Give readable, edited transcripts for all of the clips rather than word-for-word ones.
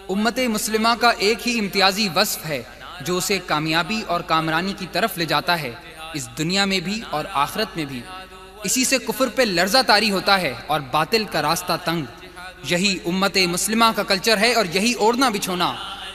امت مسلمہ کا ایک ہی امتیازی وصف ہے جو اسے کامیابی اور کامرانی کی طرف لے جاتا ہے، اس دنیا میں بھی اور آخرت میں بھی۔ اسی سے کفر پہ لرزہ طاری ہوتا ہے اور باطل کا راستہ تنگ۔ یہی امت مسلمہ کا کلچر ہے اور یہی اوڑھنا بچھونا۔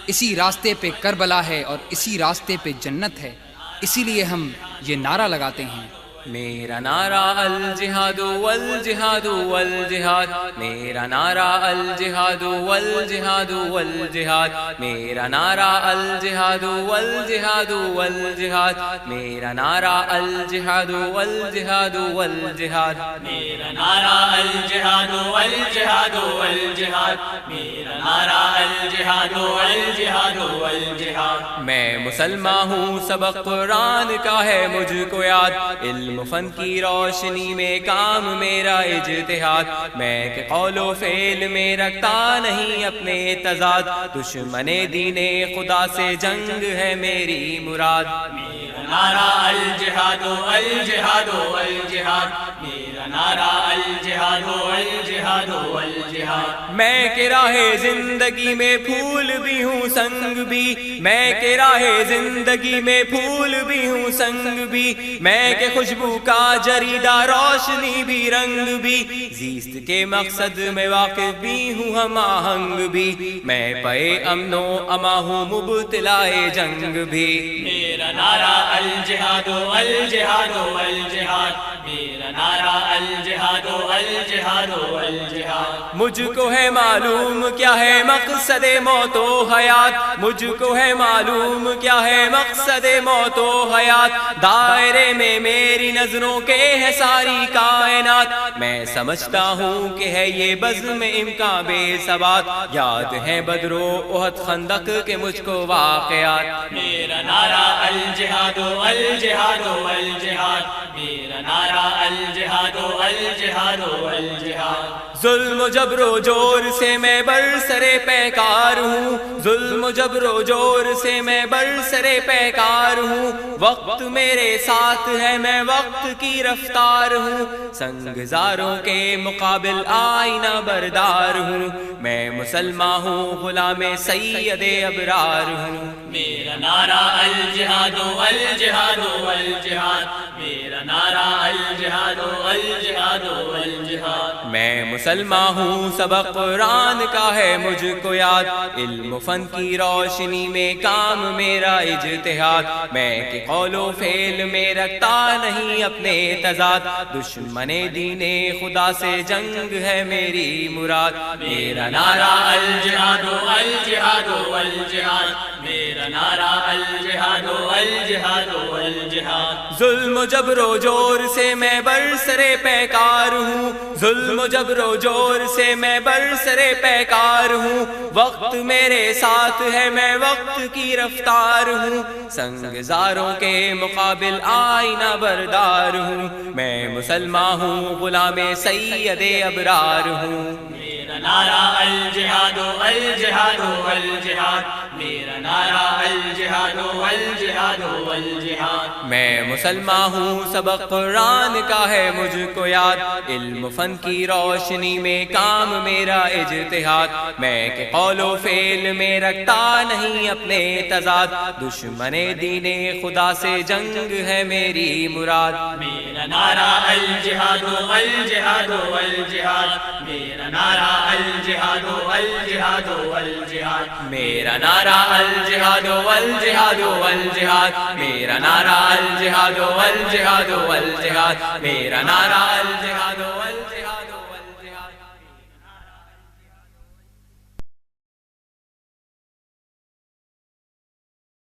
اسی راستے پہ کربلا ہے اور اسی راستے پہ جنت ہے، اسی لیے ہم یہ نعرہ لگاتے ہیں، میرا نعرہ الجہاد والجہاد والجہاد، میرا نعرہ الجہاد والجہاد والجہاد، میرا نعرہ الجہاد والجہاد والجہاد، میرا نعرہ الجہاد والجہاد والجہاد، میرا نعرہ الجہاد والجہاد والجہاد، میرا نعرہ الجہاد والجہاد والجہاد۔ میں مسلمان ہوں، سبق قرآن کا ہے مجھ کو یاد، علم فن کی روشنی میں کام میرا اجتہاد، میں کہ قول و فعل میں رکھتا نہیں اپنے تضاد، دشمن دین خدا سے جنگ ہے میری مراد۔ میرا نعرہ الجہاد والجہاد والجہاد، میرا نعرہ الجہاد والجہاد والجہاد۔ میں کہ راہ زندگی میں پھول بھی ہوں سنگ بھی، میں کہ راہ زندگی میں پھول بھی ہوں سنگ بھی، میں کہ خوشبو کا جریدہ روشنی بھی رنگ بھی، زیست کے مقصد میں واقف بھی ہوں ہم آہنگ بھی، میں پے امن و اما ہوں مبتلا جنگ بھی۔ میرا نعرہ الجہاد والجہاد والجہاد، میرا نعرہ الجہاد والجہاد والجہاد۔ مجھ کو ہے معلوم کیا ہے مقصد موت و حیات، مجھ کو ہے معلوم کیا ہے مقصد موت و حیات، دائرے میں میری نظروں کے ہے ساری کائنات، میں سمجھتا ہوں کہ ہے یہ بزم امکان بے ثبات، یاد ہے بدر و احد خندق کے مجھ کو واقعات۔ میرا نعرہ الجہاد والجہاد والجہاد، میرا نعرہ الجہاد والجہاد والجہاد۔ ظلم و جبر و جور سے میں برسر پیکار ہوں، ظلم و جبر و جور سے میں برسر پیکار ہوں، وقت میرے ساتھ ہے میں وقت کی رفتار ہوں، سنگزاروں کے مقابل آئینہ بردار ہوں، میں مسلمان ہوں غلام سید ابرار ہوں۔ میرا نعرہ الجہاد والجہاد والجہاد، میرا نعرہ الجہاد والجہاد والجہاد۔ میں مسلمان ہوں، سبق قرآن کا ہے مجھ کو یاد، علم و فن کی روشنی میں کام میرا اجتہاد، میں کہ قول و فعل میں رکھتا نہیں اپنے تضاد، دشمن دین خدا سے جنگ ہے میری مراد۔ میرا نعرہ الجہاد والجہاد والجہاد، میرا نعرہ الجہاد والجہاد والجہاد۔ ظلم و جبر و جور سے میں برسر پیکار ہوں، ظلم و جبر و جور سے میں برسر پیکار ہوں، وقت میرے ساتھ ہے میں وقت کی رفتار ہوں، سنگزاروں کے مقابل آئینہ بردار ہوں، میں مسلمان ہوں غلام سید ابرار ہوں۔ میرا نعرہ الجہاد والجہاد والجہاد، میرا نعرہ الجہاد والجہاد والجہاد۔ میں مسلمان ہوں، سبق قرآن کا ہے مجھ کو یاد، علم فن کی روشنی میں کام میرا اجتہاد، میں کہ قول و فعل میں رکھتا نہیں اپنے تضاد، دشمن دین خدا سے جنگ ہے میری مراد۔ میرا نعرہ الجہاد والجہاد والجہاد، میرا نعرہ الجہاد والجہاد والجہاد۔ میرا نعرہ الجہاد والجہاد والجہاد، میرا نعرہ الجہاد والجہاد والجہاد، میرا نعرہ الجہاد والجہاد۔